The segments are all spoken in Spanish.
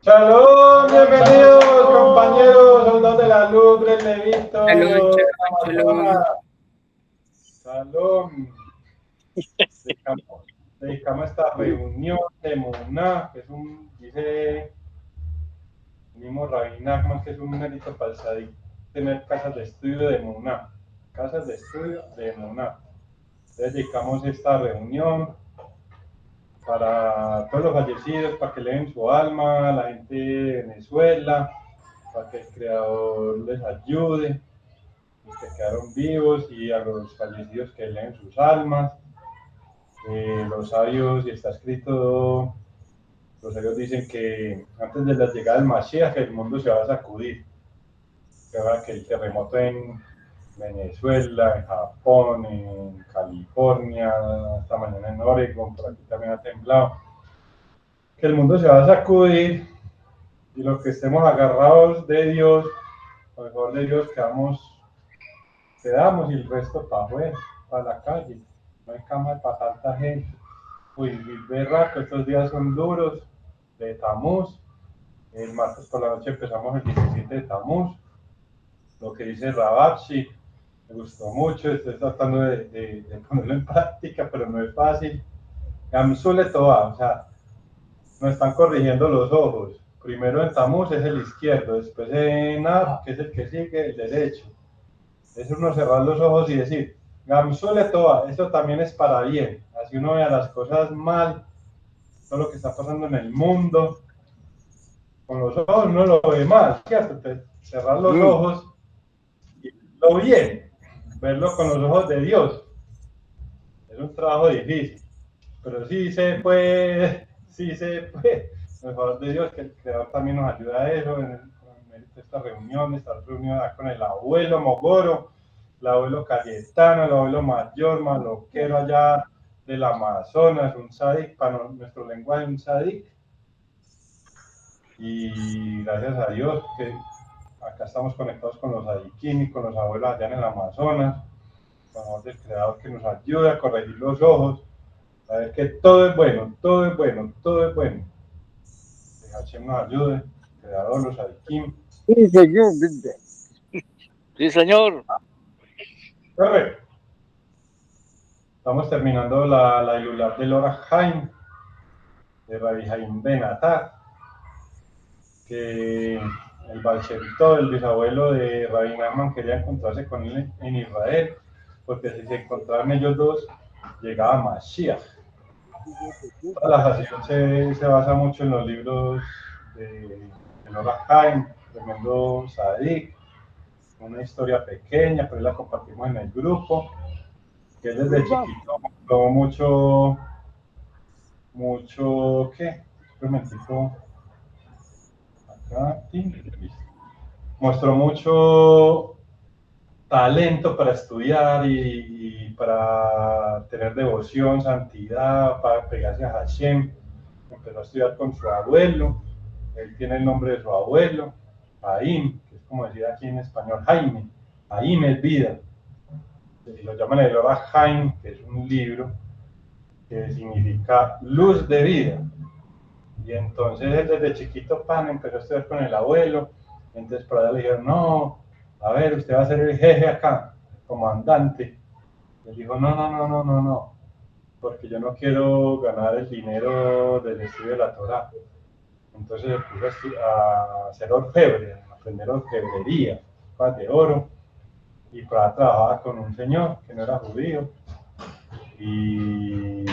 Shalom, bienvenidos compañeros, soldados de la luz, Bren Levito, Shalom, shalom. Shalom. Dedicamos esta reunión de Muná, que es dice mismo Rabbi Nachman, que es un mérito para el Sadik tener casas de estudio de Muná, casas de estudio de Muná. Entonces dedicamos esta reunión para todos los fallecidos, para que leen su alma, a la gente de Venezuela, para que el Creador les ayude, los que quedaron vivos y a los fallecidos que leen sus almas. Los sabios, y está escrito, los sabios dicen que antes de la llegada del Mashiach el mundo se va a sacudir, que el terremoto en Venezuela, en Japón, en California, esta mañana en Oregon, por aquí también ha temblado, que el mundo se va a sacudir y los que estemos agarrados de Dios, por el favor de Dios, quedamos y el resto para afuera, para la calle. No hay cama para tanta gente. Uy, berraco, estos días son duros de Tamuz. El martes por la noche empezamos el 17 de Tamuz. Lo que dice Rabapsi, me gustó mucho, estoy tratando de ponerlo en práctica, pero no es fácil. Gamsule Toa, o sea, nos están corrigiendo los ojos. Primero en Tamuz es el izquierdo, después en Ab, que es el que sigue, el derecho. Es uno cerrar los ojos y decir, Gamsule Toa, esto también es para bien. Así uno vea las cosas mal, todo lo que está pasando en el mundo. Con los ojos uno lo ve mal, ¿cierto? Entonces, cerrar los ojos y verlo bien, verlo con los ojos de Dios. Es un trabajo difícil, pero sí se puede, sí se puede. Por favor de Dios, que el Creador también nos ayuda a eso, en esta reunión con el abuelo Mogoro, el abuelo Cayetano, el abuelo mayor, maloquero allá del Amazonas, un sadik, para nuestro lenguaje, un sadik. Y gracias a Dios que acá estamos conectados con los sadikim y con los abuelos allá en el Amazonas, por favor del Creador que nos ayude a corregir los ojos, a ver que todo es bueno, todo es bueno, todo es bueno. Que Hashem nos ayude, Creador, los sadikim. Sí, señor. Sí, señor. Correcto. Estamos terminando la Ilulab de Lora Haim, de Rabbi Haim Ben Attar, que el Balshevito, el bisabuelo de Rabbi Nachman, quería encontrarse con él en Israel, porque si se encontraban ellos dos, llegaba Mashiach. Toda la Hasidut se basa mucho en los libros de Lora Haim, tremendo Sadik, una historia pequeña, pero la compartimos en el grupo, que él desde chiquito mostró ¿qué? Un momentico, acá, mostró mucho talento para estudiar y para tener devoción, santidad, para pegarse a Hashem. Empezó a estudiar con su abuelo, él tiene el nombre de su abuelo, Jaim, que es como decir aquí en español Jaime, Jaim es vida. Y lo llaman el Ora Jaim, que es un libro que significa luz de vida. Y entonces él desde chiquito empezó a estudiar con el abuelo. Entonces por allá le dijeron, no, a ver, usted va a ser el jefe acá, el comandante. Y él dijo, no, porque yo no quiero ganar el dinero del estudio de la Torah. Entonces se puso a ser orfebre, a aprender orfebrería, de oro. Y por allá trabajaba con un señor que no era judío. Y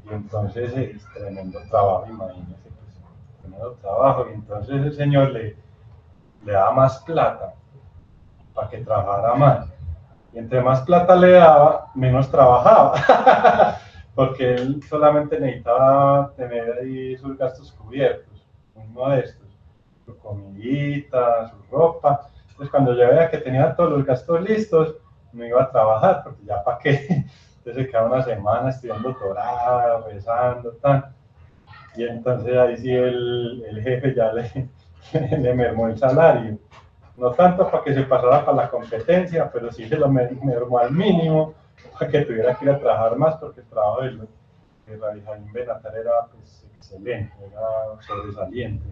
entonces es tremendo trabajo, imagínense, pues, tremendo trabajo. Y entonces el señor le daba más plata para que trabajara más. Y entre más plata le daba, menos trabajaba. Porque él solamente necesitaba tener ahí sus gastos cubiertos, muy modestos, su comidita, su ropa. Entonces cuando yo veía que tenía todos los gastos listos, no iba a trabajar, porque ya para qué. Entonces se quedaba una semana estudiando Torah, rezando, tal. Y entonces ahí sí el jefe ya le mermó el salario. No tanto para que se pasara para la competencia, pero sí se lo mermó al mínimo para que tuviera que ir a trabajar más, porque el trabajo de Rabbi Haim Ben Attar era pues, excelente, era sobresaliente.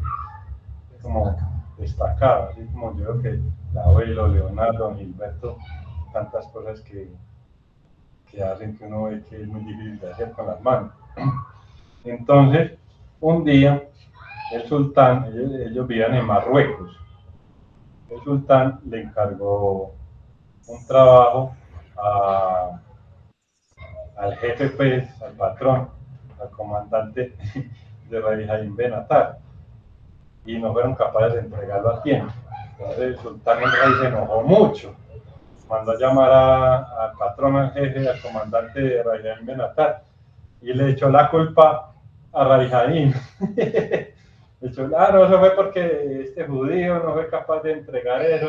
como destacado, así como yo creo que el abuelo, Leonardo, don Gilberto, tantas cosas que hacen que uno ve que es muy difícil de hacer con las manos. Entonces, un día, el sultán, ellos vivían en Marruecos, el sultán le encargó un trabajo al jefe, pues, al patrón, al comandante de Rey Jaime Benatar, y no fueron capaces de entregarlo a tiempo. Entonces el sultán el rey se enojó mucho, mandó a llamar al patrón, al jefe, al comandante de Rey Jaime Benatar, y le echó la culpa a Rey Jaime. No, eso fue porque este judío no fue capaz de entregar eso,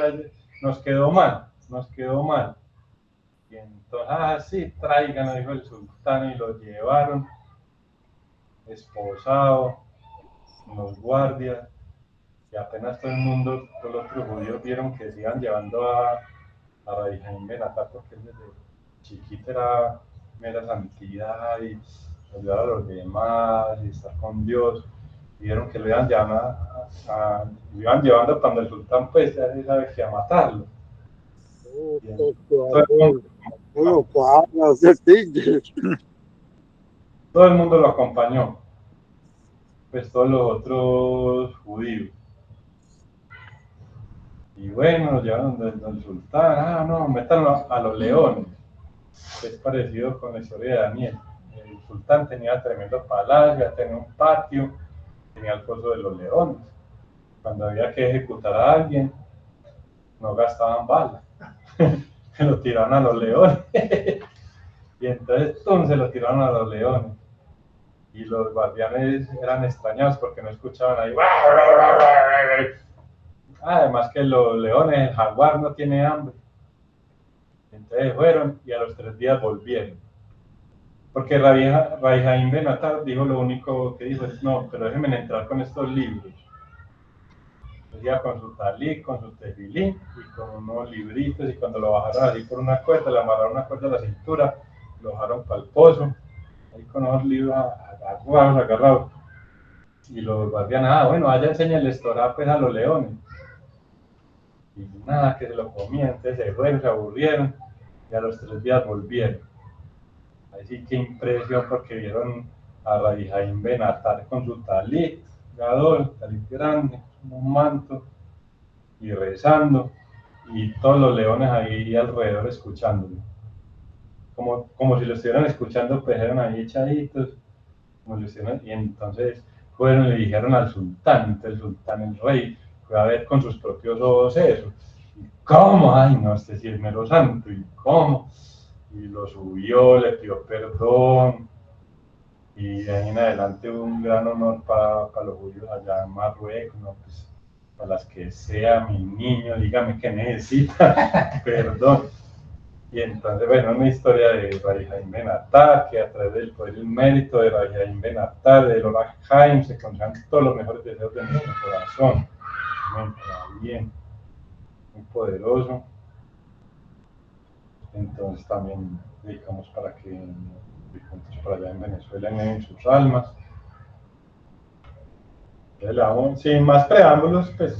nos quedó mal. Y entonces, sí, tráiganlo, dijo el sultán, y lo llevaron esposado, los guardias, y apenas todo el mundo, todos los otros judíos vieron que se iban llevando a Rabbi Jaime Benatar, porque él desde chiquito era mera santidad y ayudar a los demás y estar con Dios. Y vieron que lo iban llevando cuando el sultán, pues, ya se sabe que a matarlo. Todo el mundo lo acompañó, pues todos los otros judíos. Y bueno, lo llevaron del sultán, no, métanlo a los leones. Es parecido con la historia de Daniel. El sultán tenía tremendo palacio, tenía un patio, tenía el foso de los leones. Cuando había que ejecutar a alguien, no gastaban balas. Se lo tiraron a los leones. Y entonces se lo tiraron a los leones. Y los guardianes eran extrañados porque no escuchaban ahí. Además que los leones, el jaguar no tiene hambre. Entonces fueron y a los 3 días volvieron. Porque Rabbi Jaime Benatar dijo lo único que dijo es, no, pero déjenme entrar con estos libros. Decía con su talí, con su tefilín y con unos libritos, y cuando lo bajaron así por una cuerda, le amarraron una cuerda a la cintura, lo bajaron para el pozo, ahí con unos libros agarrados. Y los guardianes, bueno, vaya enséñales Torah pues a los leones. Y nada, que se lo comían, entonces se fueron, se aburrieron, y a los 3 días volvieron. Ahí sí que impresión, porque vieron a Rabbi Jaime Benatar con su talit gadol, talit grande, un manto, y rezando, y todos los leones ahí alrededor escuchándolo. Como si lo estuvieran escuchando, pues eran ahí echaditos, y entonces fueron y le dijeron al sultán, entonces el sultán, el rey, fue a ver con sus propios ojos eso. ¿Y cómo? Ay, no, este sí es mero santo, ¿y cómo? Y lo subió, le pidió perdón, y de ahí en adelante un gran honor para los judíos allá en Marruecos, ¿no? Pues, para las que sea, mi niño, dígame que necesita, perdón. Y entonces, bueno, una historia de Rabbi Jaime Benatar, que a través del poder y el mérito de Rabbi Jaime Benatar, de Lora Jaime, se concederan todos los mejores deseos de nuestro corazón. Bien, muy poderoso. Entonces también dedicamos para que difuntos por allá en Venezuela en sus almas. Sin más preámbulos, pues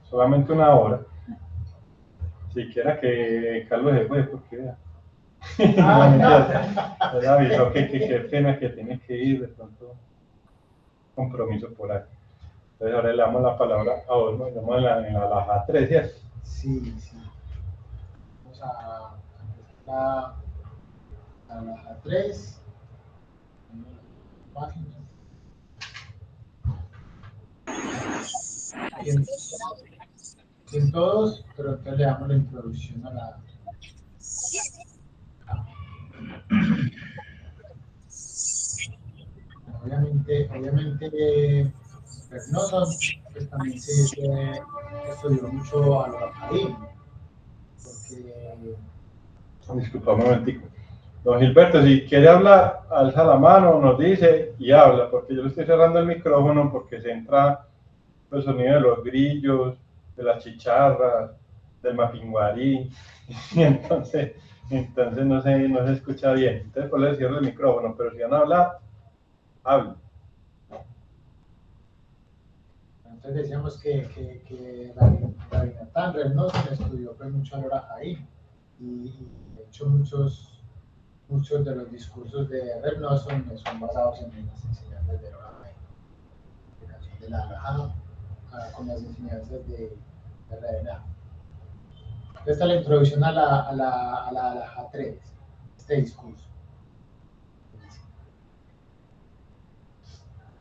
solamente una hora. Siquiera que Carlos se fue, porque vea. Ya avisó que qué pena que tiene que ir, de pronto compromiso por ahí. Entonces ahora le damos la palabra a vos, ¿no? Estamos en la Alajá 3, ¿cierto? Sí. Vamos a la Alajá 3. Página. En todos, pero entonces le damos la introducción a la... Obviamente, Pernoson, pues también se estudió mucho a los Rafaín, porque... Disculpa un momentico. Don Gilberto, si quiere hablar, alza la mano, nos dice y habla, porque yo le estoy cerrando el micrófono porque se entra el sonido de los grillos, de las chicharras, del mapinguarí, y entonces no se escucha bien. Entonces pues le cierro el micrófono, pero si van a hablar, hablen. Entonces decíamos que Rabbi Natan Reb Nosson estudió pues mucho al Ora Haim y de hecho muchos de los discursos de Reb Nosson son basados en las enseñanzas del Ora Haim, aplicación de la Alajá con las enseñanzas de Reb Nahum. Esta es la introducción a la Alajá 3, este discurso.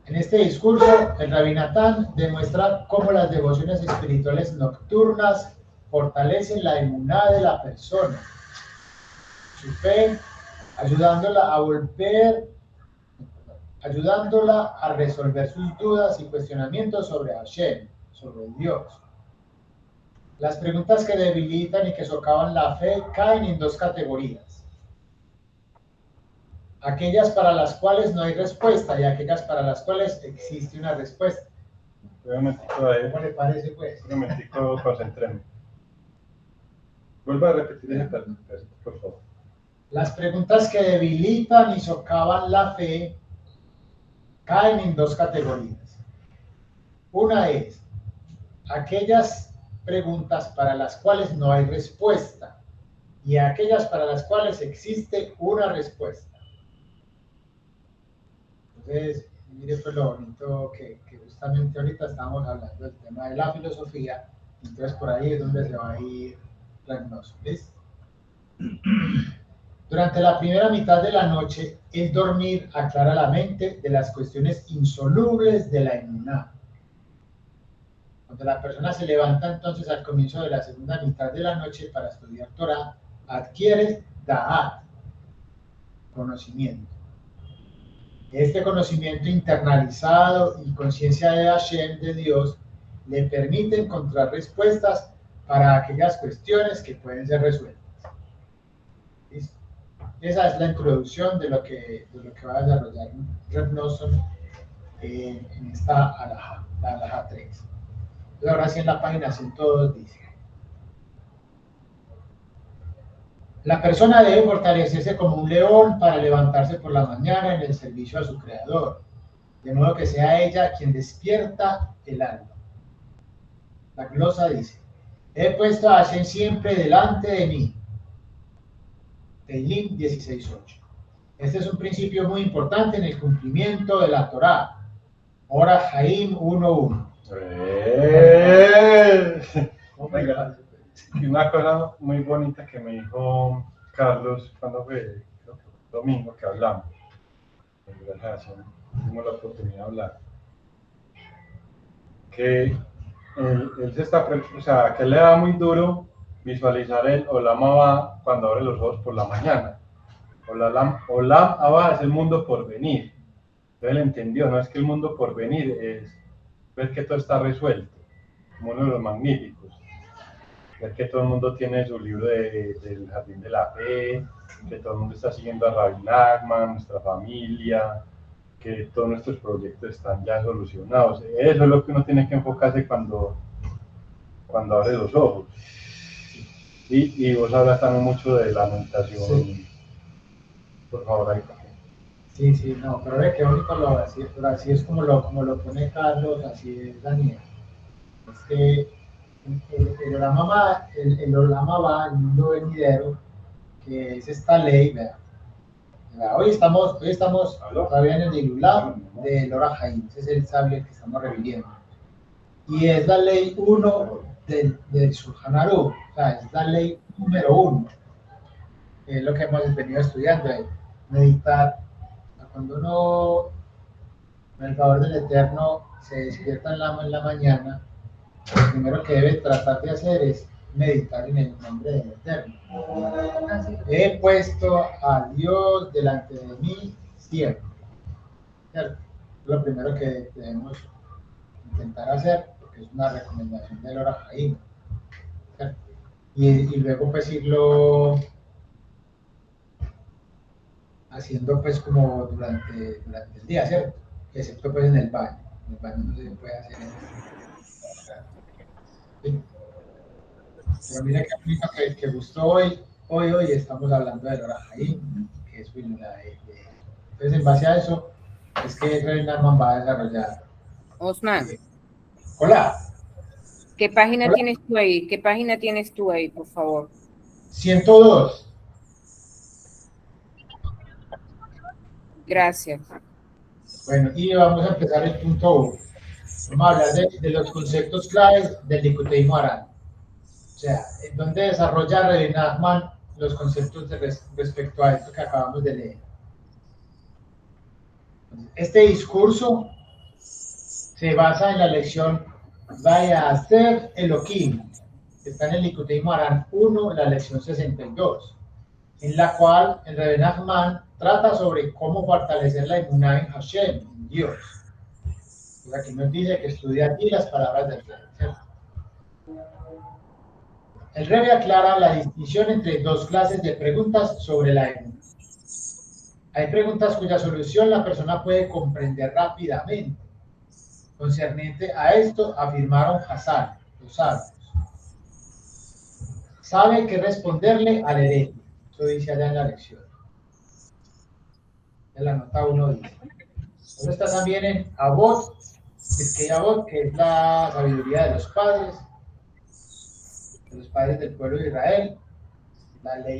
En este discurso, el Rabbi Natan demuestra cómo las devociones espirituales nocturnas fortalecen la emuná de la persona, su fe, ayudándola a resolver sus dudas y cuestionamientos sobre Hashem, sobre Dios. Las preguntas que debilitan y que socavan la fe caen en dos categorías: aquellas para las cuales no hay respuesta y aquellas para las cuales existe una respuesta. Un momentico ahí. ¿Cómo le parece, pues? Un momentico, concéntreme. Vuelva a repetir ese pedacito, por favor. Las preguntas que debilitan y socavan la fe caen en dos categorías. Una es aquellas preguntas para las cuales no hay respuesta y aquellas para las cuales existe una respuesta. Entonces, mire pues lo bonito que justamente ahorita estamos hablando del tema de la filosofía, entonces por ahí es donde se va a ir Reb Nosson, ¿listo? Durante la primera mitad de la noche, el dormir aclara la mente de las cuestiones insolubles de la emuná. Cuando la persona se levanta entonces al comienzo de la segunda mitad de la noche para estudiar Torah, adquiere da'at, conocimiento. Este conocimiento internalizado y conciencia de Hashem, de Dios, le permite encontrar respuestas para aquellas cuestiones que pueden ser resueltas. ¿Listo? Esa es la introducción de lo que va a desarrollar Reb Nosson en esta alajá, la alajá 3. Entonces, ahora sí en la página 102 dice: la persona debe fortalecerse como un león para levantarse por la mañana en el servicio a su creador, de modo que sea ella quien despierta el alma. La glosa dice: he puesto a Hashem siempre delante de mí. Teilim 16:8. Este es un principio muy importante en el cumplimiento de la Torá. Ora Haim 1:1. Y una cosa muy bonita que me dijo Carlos cuando fue, creo que fue el domingo que hablamos, gracias a Dios, tuvimos la oportunidad de hablar, que él se está, o sea, que le da muy duro visualizar el Olam Abba cuando abre los ojos por la mañana. Olam Abba es el mundo por venir. Entonces él entendió, no es que el mundo por venir es ver que todo está resuelto, como uno de los magníficos. Ver que todo el mundo tiene su libro del Jardín de la Fe, que todo el mundo está siguiendo a Rabbi Nachman, nuestra familia, que todos nuestros proyectos están ya solucionados. Eso es lo que uno tiene que enfocarse cuando abre los ojos. Y vos hablas también mucho de la meditación. Sí. Por favor, ahí también. Sí, no, pero ve que bonito lo así es como lo pone Carlos, así es Daniel. Es que el Olam Abba, el mundo venidero, que es esta ley, vea. Hoy estamos todavía en el Ilulá del Ora Haim, ese es el sabio que estamos reviviendo. Y es la ley 1 del Shulchan Aruch, o sea, es la ley número 1. Es lo que hemos venido estudiando, meditar. Cuando uno, con el favor del Eterno, se despierta en la mañana, lo primero que debe tratar de hacer es meditar en el nombre del Eterno. He puesto a Dios delante de mí siempre. ¿Cierto? Lo primero que debemos intentar hacer, porque es una recomendación del Ora Haim. Y luego pues irlo haciendo pues como durante el día, ¿cierto? Excepto pues en el baño. En el baño no se puede hacer eso. ¿Sí? Pero mira qué bonito que gustó hoy estamos hablando del Ora Haim, que es la entonces en base a eso es que Reb Nachman va a desarrollar. Osman, Hola. ¿Qué página Hola. tienes tú ahí? ¿Qué página tienes tú ahí, por favor? 102. Gracias. Bueno, y vamos a empezar el punto 1. Vamos a hablar de los conceptos claves del nicoteísmo aral. O sea, en donde desarrolla René Nachman los conceptos respecto a esto que acabamos de leer. Este discurso se basa en la lección Vaya a ser Elohim, que está en el Nicoteísmo Aral 1, en la lección 62, en la cual el Rebbe Nachman trata sobre cómo fortalecer la emuná en Hashem, en Dios. Pues aquí nos dice que estudia aquí las palabras del Rebbe, ¿cierto? El Rebbe aclara la distinción entre dos clases de preguntas sobre la emuná. Hay preguntas cuya solución la persona puede comprender rápidamente. Concerniente a esto, afirmaron Hazal, los sabios. Sabe qué responderle al hereje. Eso dice allá en la lección. En la nota 1 dice. Eso está también en Abot, que es la sabiduría de los padres del pueblo de Israel. La ley,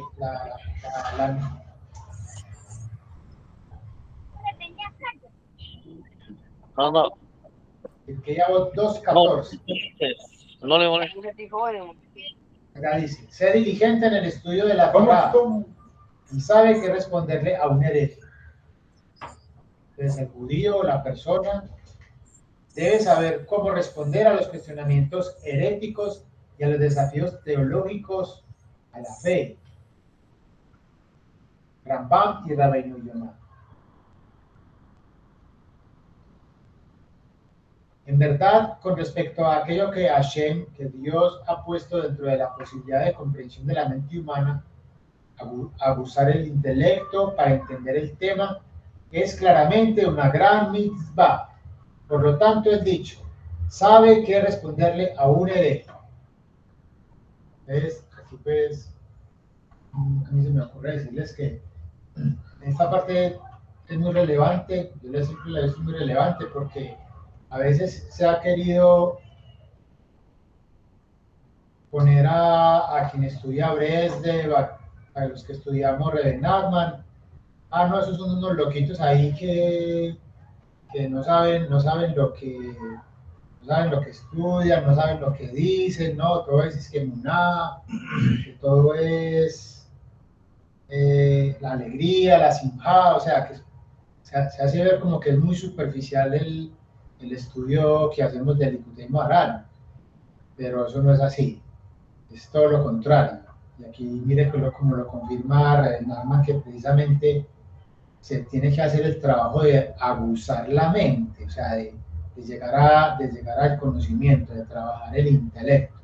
No. que Abot 2.14. No le molesta. Acá dice, sé diligente en el estudio de la Torá y sabe qué responderle a un hereje. Entonces, el judío, la persona, debe saber cómo responder a los cuestionamientos heréticos y a los desafíos teológicos a la fe. Rambam y Rabbeinu Yonah. En verdad, con respecto a aquello que Hashem, que Dios ha puesto dentro de la posibilidad de comprensión de la mente humana, abusar el intelecto para entender el tema, es claramente una gran mitzvah. Por lo tanto, es dicho, sabe qué responderle a un hereje. ¿Ves? Aquí pues, a mí se me ocurre decirles que esta parte es muy relevante, yo siempre la he visto muy relevante porque a veces se ha querido poner a quien estudia Breslev, a los que estudiamos Rebbe Nachman, no, esos son unos loquitos ahí que no saben lo que no saben lo que estudian, no saben lo que dicen, no, todo es esquemunada, que todo es la alegría, la simjá, o sea, que se hace ver como que es muy superficial el estudio que hacemos del Nicoteísmo Aral, pero eso no es así, es todo lo contrario. Y aquí mire como lo confirma nada más que precisamente se tiene que hacer el trabajo de abusar la mente, o sea, de llegar al conocimiento, de trabajar el intelecto.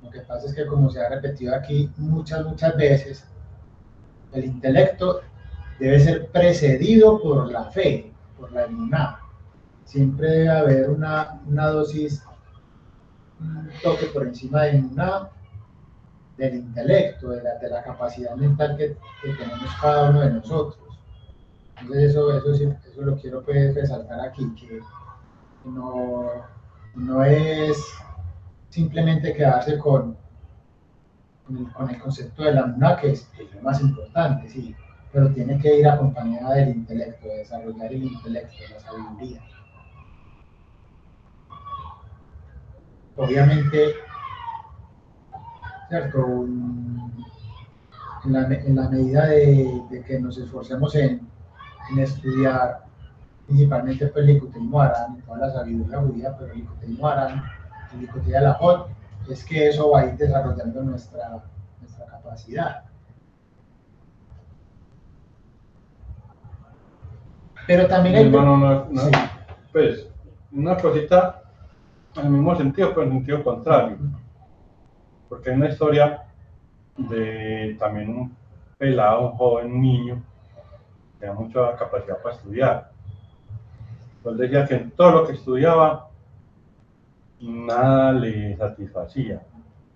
Lo que pasa es que, como se ha repetido aquí muchas veces, el intelecto debe ser precedido por la fe, por la emuná. Siempre debe haber una dosis, un toque por encima de emuná, del intelecto, de la capacidad mental que tenemos cada uno de nosotros. Entonces eso lo quiero pues resaltar aquí, que no es simplemente quedarse con el concepto de la emuná, que es lo más importante, sí, pero tiene que ir acompañada del intelecto, de desarrollar el intelecto, la sabiduría. Obviamente, ¿cierto? En la medida de que nos esforcemos en estudiar principalmente pues, el Nicoteísmo Aral, toda la sabiduría judía, pero el Nicoteísmo Aral, el Nicoteísmo Alajot, es que eso va a ir desarrollando nuestra capacidad. Pero también hay... Hermano, sí. Pues una cosita en el mismo sentido, pero en sentido contrario. Porque hay una historia de también un pelado, un joven, un niño, que tenía mucha capacidad para estudiar. Pues decía que en todo lo que estudiaba, nada le satisfacía,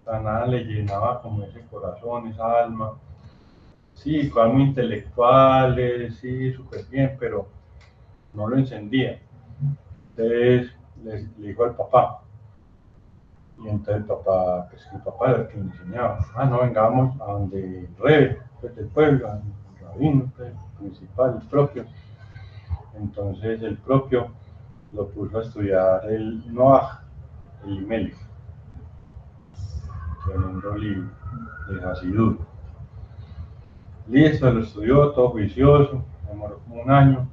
o sea, nada le llenaba como ese corazón, esa alma. Sí, cosas muy intelectuales, sí, súper bien, pero no lo encendía. Entonces le dijo al papá. Y entonces el papá, pues el papá era el que me enseñaba. No, vengamos a donde el rey pues, del pueblo, el rabino pues, el principal, el propio. Entonces el propio lo puso a estudiar el Noah, el Imelec, tremendo libro de Hasidut. Listo, lo estudió todo juicioso, demoró como un año,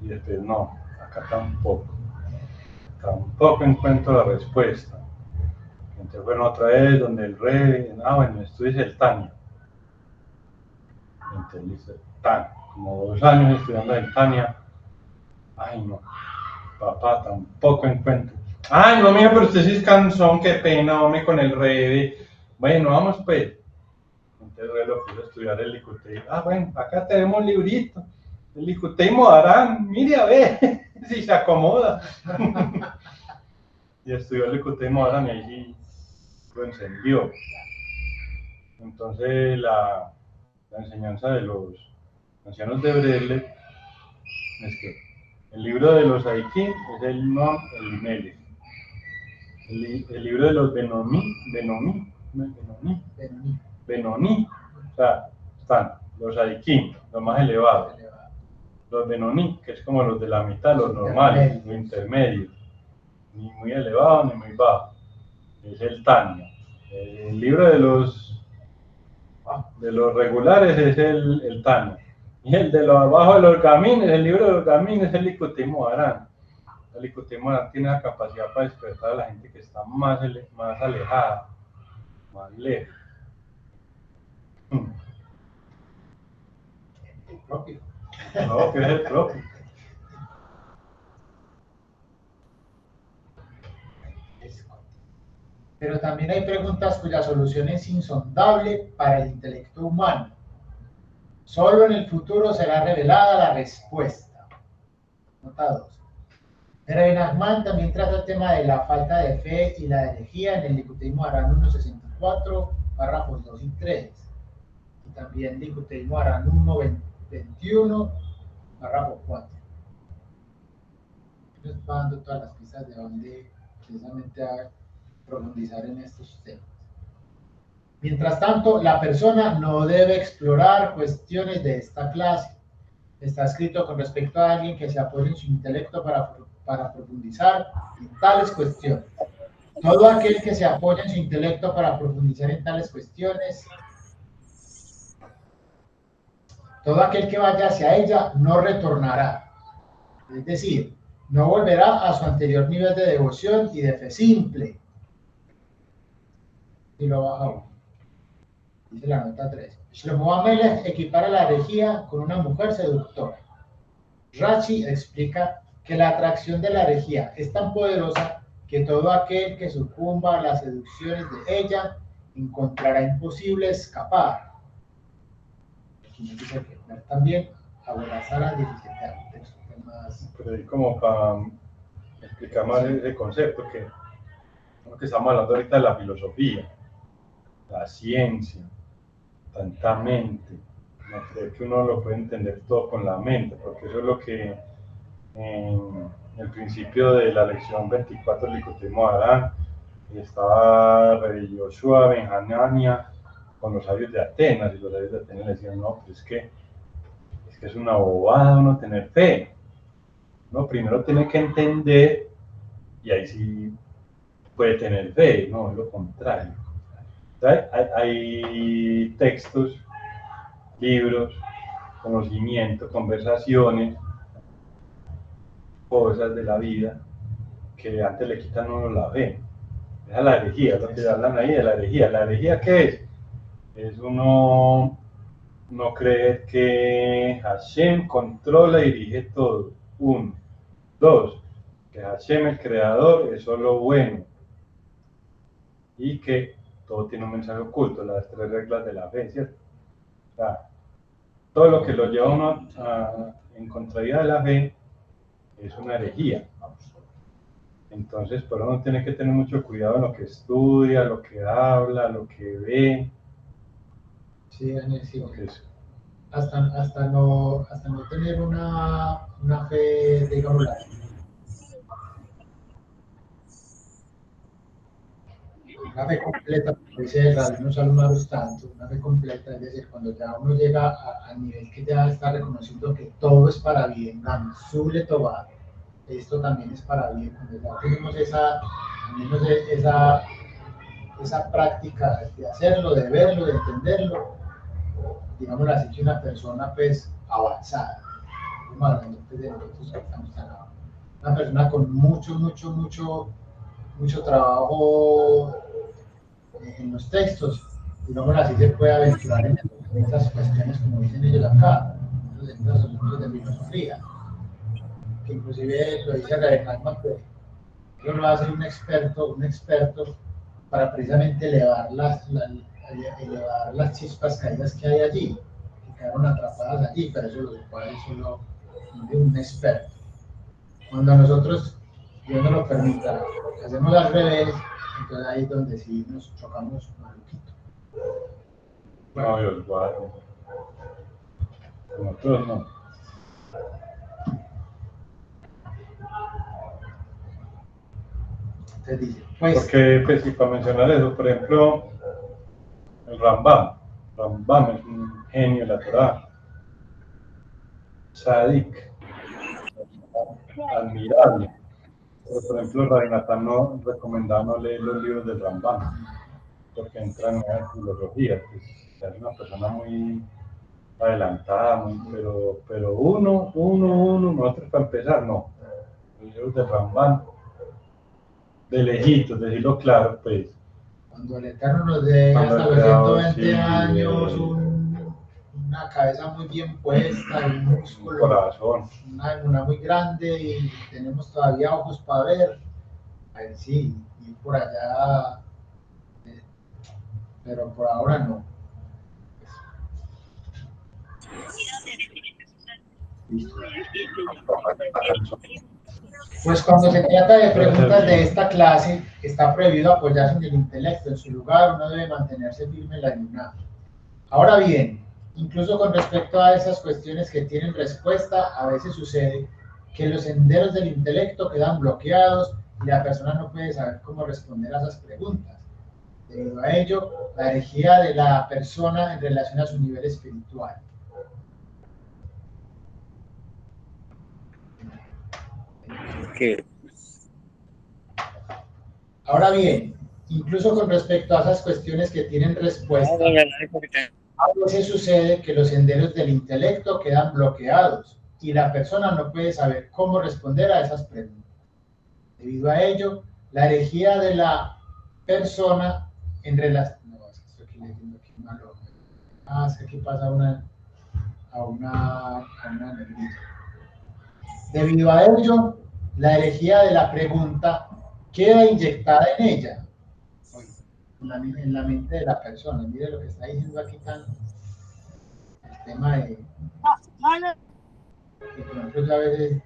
y después no, acá tampoco encuentro la respuesta. Entonces fueron otra vez donde el rey, bueno, estudies el Tania. Entonces listo, Tania, como 2 años estudiando el Tania. Ay no, papá, tampoco encuentro. Ay no, mira, pero usted sí es cansón, qué pena, hombre, con el rey. Bueno, vamos pues. Entonces el rey lo puso a estudiar el Licutei. Bueno, acá tenemos un librito. El Licutei Moharán, mire a ver si se acomoda. Y estudió el Licutei Moharán y ahí lo encendió. Entonces la enseñanza de los ancianos de Breslev es que el libro de los Aikim es el Noam Elimelech. El libro de los Benoní, o sea, están los Aikim, los más elevados, los Benoní, que es como los de la mitad, los normales, los intermedios, ni muy elevado ni muy bajo, es el Tanya. El libro de los regulares es el Tanya, y el de los abajo de los Gamines, el libro de los Gamines es el Licutei Moharán. El Licutei Moharán tiene la capacidad para despertar a la gente que está más alejada, más lejos. El propio. No, que es el propio. Pero también hay preguntas cuya solución es insondable para el intelecto humano. Solo en el futuro será revelada la respuesta. Nota 2. Rabbi Nachman también trata el tema de la falta de fe y la herejía en el Licutei Moharán 1.64, párrafos 2 y 3. Y también Licutei Moharán 1.21, párrafo 4. Nos va dando todas las pistas de dónde precisamente a profundizar en estos temas. Mientras tanto, la persona no debe explorar cuestiones de esta clase. Está escrito con respecto a alguien que se apoya en su intelecto para profundizar en tales cuestiones. Todo aquel que se apoya en su intelecto para profundizar en tales cuestiones, todo aquel que vaya hacia ella no retornará. Es decir, no volverá a su anterior nivel de devoción y de fe simple. Y lo bajamos. Dice la nota 3. Shlomo Amelech equipara la herejía con una mujer seductora. Rashi explica que la atracción de la herejía es tan poderosa que todo aquel que sucumba a las seducciones de ella encontrará imposible escapar. Aquí nos dice que también abrazar a 17 años. Pero ahí como para explicar más ese concepto que estamos hablando ahorita de la filosofía, la ciencia, tanta mente. No creo que uno lo puede entender todo con la mente, porque eso es lo que en el principio de la lección 24 del Licutei Moharán estaba Rey Yoshua Ben Hanania con los sabios de Atenas, y los sabios de Atenas le decían, no, pues es que es una bobada uno tener fe. No, primero tiene que entender y ahí sí puede tener fe, no, es lo contrario. Hay textos, libros, conocimiento, conversaciones, cosas de la vida que antes le quitan a uno la fe. Esa es la herejía, lo que hablan ahí de la herejía. ¿La herejía qué es? Es uno no creer que Hashem controla y dirige todo. 1. 2. Que Hashem, el creador, es solo bueno. Y que todo tiene un mensaje oculto, las 3 reglas de la fe, ¿cierto? O sea, todo lo que lo lleva a uno en contrariedad de la fe es una herejía. Entonces, por eso uno tiene que tener mucho cuidado en lo que estudia, lo que habla, lo que ve. Sí, sí. Hasta no tener una fe, digamos, Una fe completa, como dice Rabino Salman tanto, una fe completa, es decir, cuando ya uno llega al nivel que ya está reconociendo que todo es para bien, Gamzule Tobar, esto también es para bien, cuando ya tenemos al menos esa práctica de hacerlo, de verlo, de entenderlo, digámoslo así, que una persona pues avanzada, estamos hablando pues, de nosotros que estamos tan abajo, una persona con mucho trabajo en los textos, digámoslo así, se puede aventurar en esas cuestiones, como dicen ellos acá, en los asuntos de filosofía, que inclusive lo dice Rebeca, que uno va a ser un experto para precisamente elevar las chispas caídas que hay allí, que quedaron atrapadas allí, pero eso lo puede solo de un experto. Cuando a nosotros, Dios nos lo permita, hacemos al revés, entonces ahí es donde sí nos chocamos maluquito. No, Dios guarde. Nosotros no. Entonces dice, pues, Porque, pues, y para mencionar eso, por ejemplo, el Rambam es un genio de la Torah, Sadik, admirable. Pero, por ejemplo, Radinatán no recomendaba no leer los libros del Rambam, porque entran en la filosofía, pues, es una persona muy adelantada, pero nosotros para empezar, no. Los libros del Rambam, de lejitos, decirlo claro, pues. cuando el Eterno nos dé Cuando hasta el los Creador, 120 sí, años, una cabeza muy bien puesta, un un músculo, corazón. una muy grande y tenemos todavía ojos para ver, ahí sí, y por allá, pero por ahora no. Listo. Pues cuando se trata de preguntas de esta clase, está prohibido apoyarse en el intelecto. En su lugar, uno debe mantenerse firme en la emuná. Ahora bien, incluso con respecto a esas cuestiones que tienen respuesta, a veces sucede que los senderos del intelecto quedan bloqueados y la persona no puede saber cómo responder a esas preguntas. Debido a ello, la herejía de la persona en relación a su nivel espiritual. ¿Qué? Ahora bien, incluso con respecto a esas cuestiones que tienen respuesta, a veces sucede que los senderos del intelecto quedan bloqueados y la persona no puede saber cómo responder a esas preguntas. Debido a ello, la herejía de la persona en relación... No, es que estoy aquí leyendo aquí malo. Es que aquí pasa a una negrita. Debido a ello, la herejía de la pregunta queda inyectada en ella, en la mente de la persona. Mire lo que está diciendo aquí el tema de... que por ejemplo, yo a veces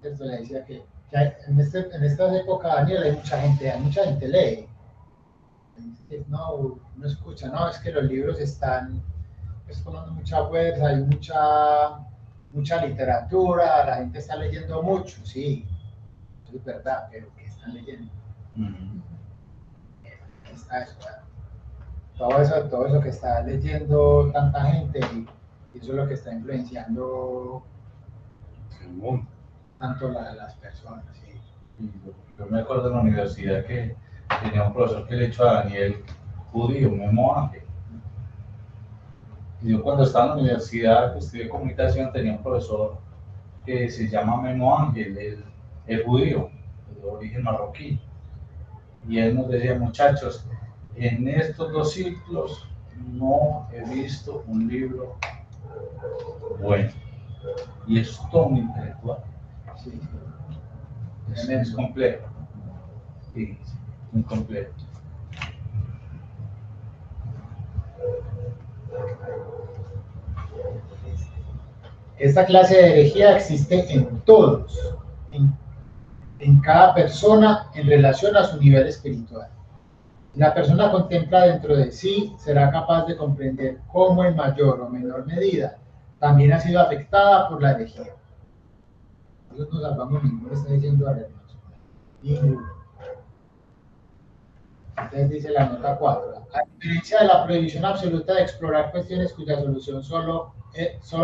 esto le decía que en estas épocas, Daniel, hay mucha gente lee. No escucha, no, es que los libros están tomando mucha fuerza, hay mucha literatura, la gente está leyendo mucho, sí, es verdad, pero ¿qué están leyendo? ¿Qué está eso? Todo eso que está leyendo tanta gente, y eso es lo que está influenciando El mundo. tanto las personas. Sí. Yo me acuerdo en la universidad que tenía un profesor que le echó a Daniel judío, Memo Ángel. Y yo cuando estaba en la universidad, que estudié comunicación, tenía un profesor que se llama Memo Ángel, el judío, de origen marroquí. Y él nos decía, muchachos, en estos 2 ciclos no he visto un libro bueno. Y es todo muy intelectual. Sí. Es complejo. Sí, muy complejo. Esta clase de herejía existe en todos, en cada persona en relación a su nivel espiritual. Si la persona contempla dentro de sí, será capaz de comprender cómo en mayor o menor medida también ha sido afectada por la herejía. Nosotros nos salvamos, ninguno está diciendo a ninguno. Entonces Entonces dice la nota 4. A diferencia de la prohibición absoluta de explorar cuestiones cuya solución solo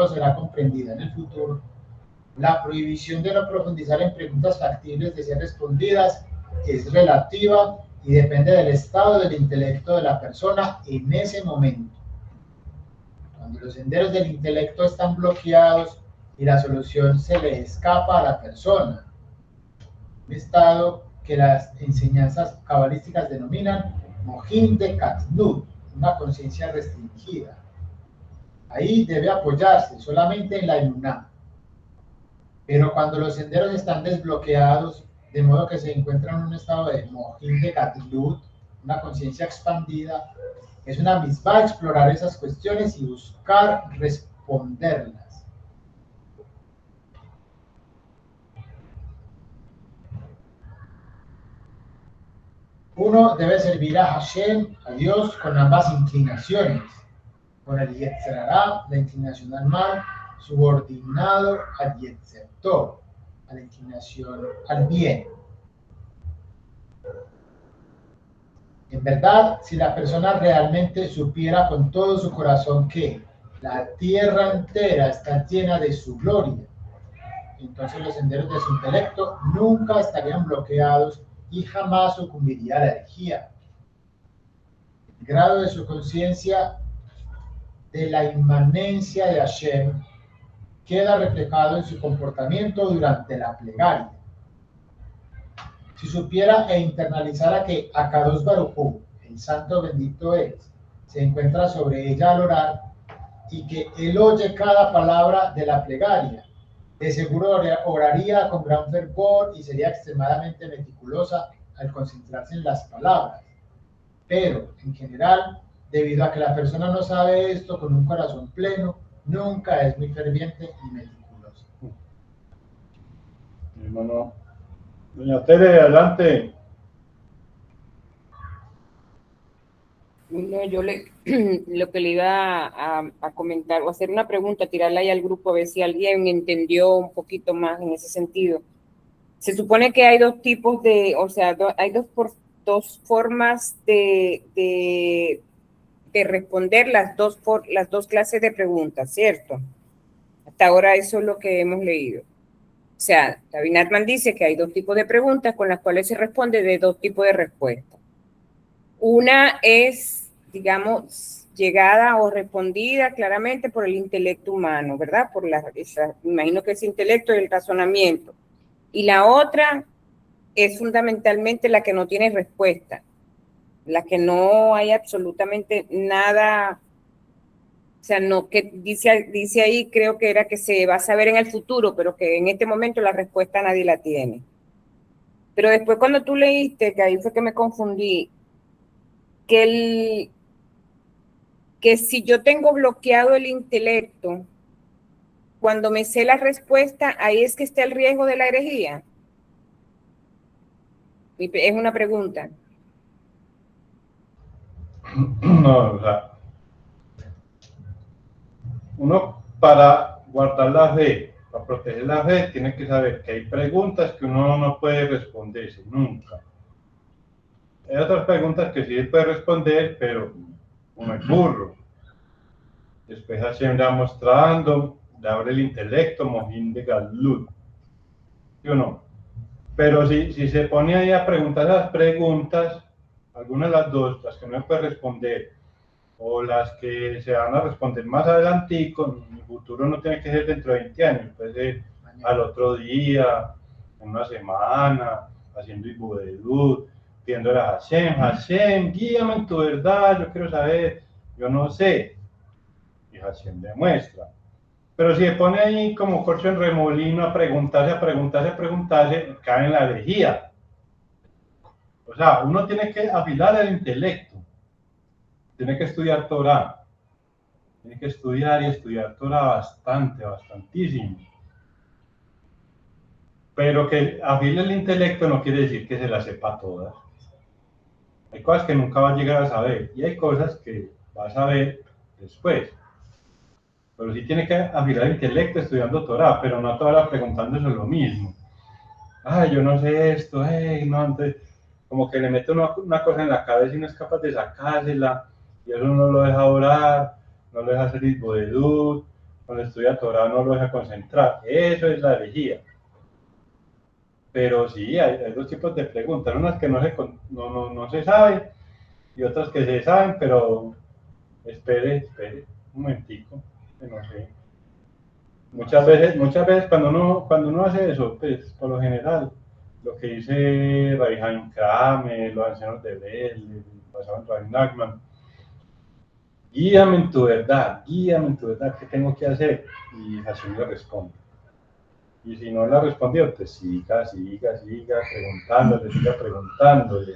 será comprendida en el futuro, la prohibición de no profundizar en preguntas factibles de ser respondidas es relativa y depende del estado del intelecto de la persona en ese momento. Cuando los senderos del intelecto están bloqueados y la solución se le escapa a la persona, un estado que las enseñanzas cabalísticas denominan mohin de katnut, una conciencia restringida. Ahí debe apoyarse solamente en la emuná. Pero cuando los senderos están desbloqueados, de modo que se encuentran en un estado de mohin de katnut, una conciencia expandida, es una misma explorar esas cuestiones y buscar responderlas. Uno debe servir a Hashem, a Dios, con ambas inclinaciones, con el Yetzer Hara, la inclinación al mal, subordinado al Yetzer Tov, a la inclinación al bien. En verdad, si la persona realmente supiera con todo su corazón que la tierra entera está llena de su gloria, entonces los senderos de su intelecto nunca estarían bloqueados y jamás sucumbiría a la herejía. El grado de su conciencia de la inmanencia de Hashem queda reflejado en su comportamiento durante la plegaria. Si supiera e internalizara que Akadosh Baruj Hu, el santo bendito es, se encuentra sobre ella al orar y que él oye cada palabra de la plegaria, de seguro oraría con gran fervor y sería extremadamente meticulosa al concentrarse en las palabras. Pero, en general, debido a que la persona no sabe esto con un corazón pleno, nunca es muy ferviente y meticulosa. Hermano, doña Tere, adelante. No, yo lo que le iba a comentar o hacer una pregunta, tirarla ahí al grupo a ver si alguien entendió un poquito más en ese sentido. Se supone que hay dos tipos de, o sea, hay dos formas de responder las dos clases de preguntas, ¿cierto? Hasta ahora eso es lo que hemos leído. O sea, David Natman dice que hay dos tipos de preguntas con las cuales se responde de dos tipos de respuestas. Una es, digamos, llegada o respondida claramente por el intelecto humano, ¿verdad? Me imagino que ese intelecto y el razonamiento. Y la otra es fundamentalmente la que no tiene respuesta, la que no hay absolutamente nada, o sea, no, que dice ahí, creo que era que se va a saber en el futuro, pero que en este momento la respuesta nadie la tiene. Pero después cuando tú leíste, que ahí fue que me confundí, que si yo tengo bloqueado el intelecto, cuando me sé la respuesta, ahí es que está el riesgo de la herejía. Es una pregunta. No, o sea, uno para guardar la fe, para proteger la fe, tiene que saber que hay preguntas que uno no puede responderse nunca. Hay otras preguntas que sí puede responder, pero uno es burro. Después Hashem va mostrando, le abre el intelecto, mojín de Galut. ¿Sí o no? Pero si se pone ahí a preguntar las preguntas, algunas de las dos, las que no puede responder, o las que se van a responder más adelantico, en el futuro no tiene que ser dentro de 20 años, puede ser al otro día, en una semana, haciendo Ibudedut, pidiéndole a Hashem, guíame en tu verdad, yo quiero saber, yo no sé, y Hashem demuestra. Pero si se pone ahí como corcho en remolino a preguntarse, cae en la herejía. O sea, uno tiene que afilar el intelecto, tiene que estudiar Torah, tiene que estudiar y estudiar Torah bastantísimo. Pero que afile el intelecto no quiere decir que se las sepa todas. Hay cosas que nunca va a llegar a saber y hay cosas que va a saber después. Pero sí tiene que afilar el intelecto estudiando Torah, pero no todas las preguntándose lo mismo. Ay, yo no sé esto, no, entonces, como que le mete una cosa en la cabeza y no es capaz de sacársela, y eso no lo deja orar, no lo deja hacer Isboedud, cuando estudia Torah no lo deja concentrar. Eso es la herejía. Pero sí, hay dos tipos de preguntas, unas que no se saben y otras que se saben, pero espere un momentico, que no sé. Muchas veces cuando uno hace eso, pues por lo general, lo que dice Rabbi Kramer, los ancianos de Bel, pasaban Rabbi Nachman, guíame en tu verdad, ¿qué tengo que hacer? Y Hashem le responde. Y si no le ha respondido, pues siga preguntándole,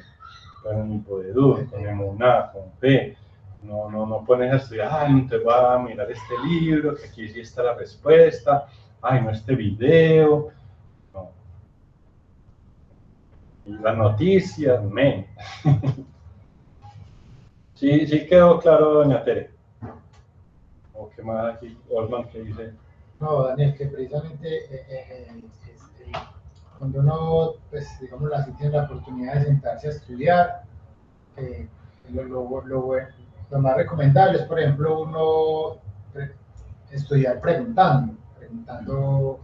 con Hipoedú, con emuná, con fe. No pones a estudiar, ay, te voy a mirar este libro, que aquí sí está la respuesta, ay, no este video, no. Y las noticias, men. Sí quedó claro, doña Tere. ¿O qué más aquí, Osman, que dice? No, Daniel, que precisamente cuando uno, pues, digamos así, tiene la oportunidad de sentarse a estudiar, lo más recomendable es, por ejemplo, uno estudiar preguntando, ¿cómo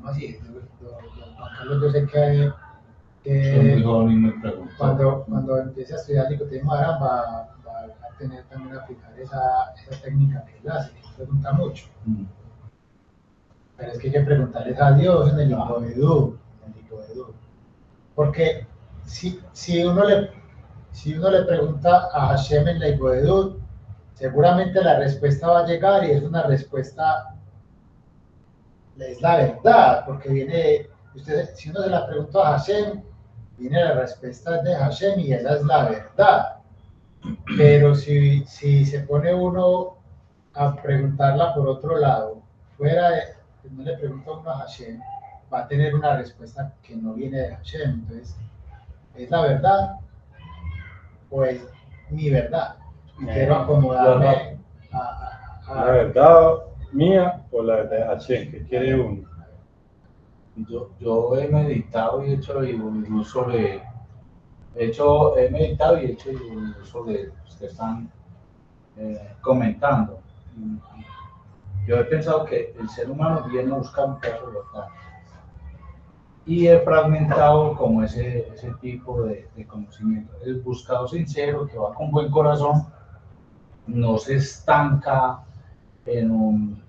así? Juan Carlos, yo sé que cuando empiece a estudiar Nicoteo Maran va a tener también que aplicar esa técnica que él hace, que pregunta mucho. Pero es que hay que preguntarles a Dios en el Hipoedú. Porque si uno le pregunta a Hashem en la Hipoedú, seguramente la respuesta va a llegar y es una respuesta, es la verdad, porque si uno se la pregunta a Hashem, viene la respuesta de Hashem y esa es la verdad. Pero si se pone uno a preguntarla por otro lado, no le pregunta uno a Hashem, va a tener una respuesta que no viene de Hashem. Entonces, ¿es la verdad o es mi verdad? Quiero acomodarme a la verdad mía o la de Hashem, que quiere uno. Yo he meditado y he hecho sobre los que están comentando. Yo he pensado que el ser humano viene a buscar un pedazo de verdad. Y he fragmentado como ese tipo de conocimiento. El buscador sincero que va con buen corazón no se estanca en un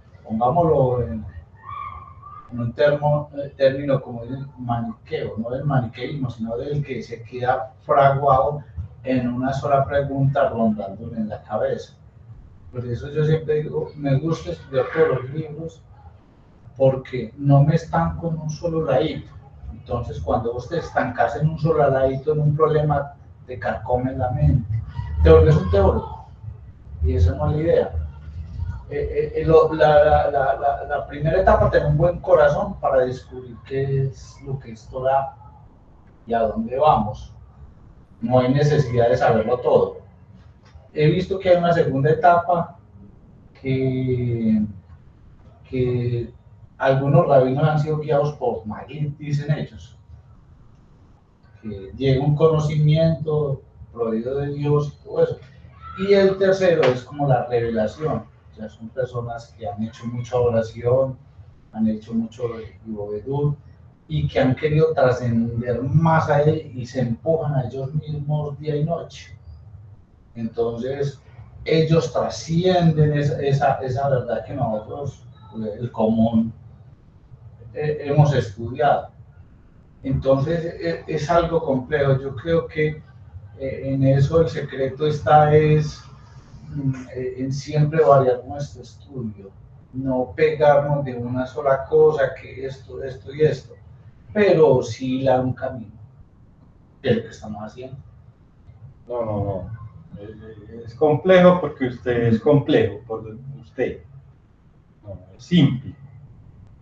término como el maniqueo, no del maniqueísmo, sino del que se queda fraguado en una sola pregunta rondándole en la cabeza. Por eso yo siempre digo, me gusta estudiar todos los libros porque no me estanco en un solo ladito. Entonces, cuando vos te estancas en un solo ladito, en un problema, te carcome la mente. Te vuelves un teórico. Y esa no es la idea. La primera etapa, tener un buen corazón para descubrir qué es lo que esto da y a dónde vamos. No hay necesidad de saberlo todo. He visto que hay una segunda etapa que algunos rabinos han sido guiados por Magid, dicen ellos, que llega un conocimiento prohibido de Dios y todo eso. Y el tercero es como la revelación. O sea, son personas que han hecho mucha oración, han hecho mucho Hipoedú y que han querido trascender más a él y se empujan a ellos mismos día y noche. Entonces, ellos trascienden esa verdad que nosotros, el común, hemos estudiado. Entonces, es algo complejo. Yo creo que en eso el secreto está en siempre variar nuestro estudio, no pegarnos de una sola cosa, que esto y esto, pero sí dar un camino, que es lo que estamos haciendo. No. Es complejo porque usted es complejo, por usted. No, es simple.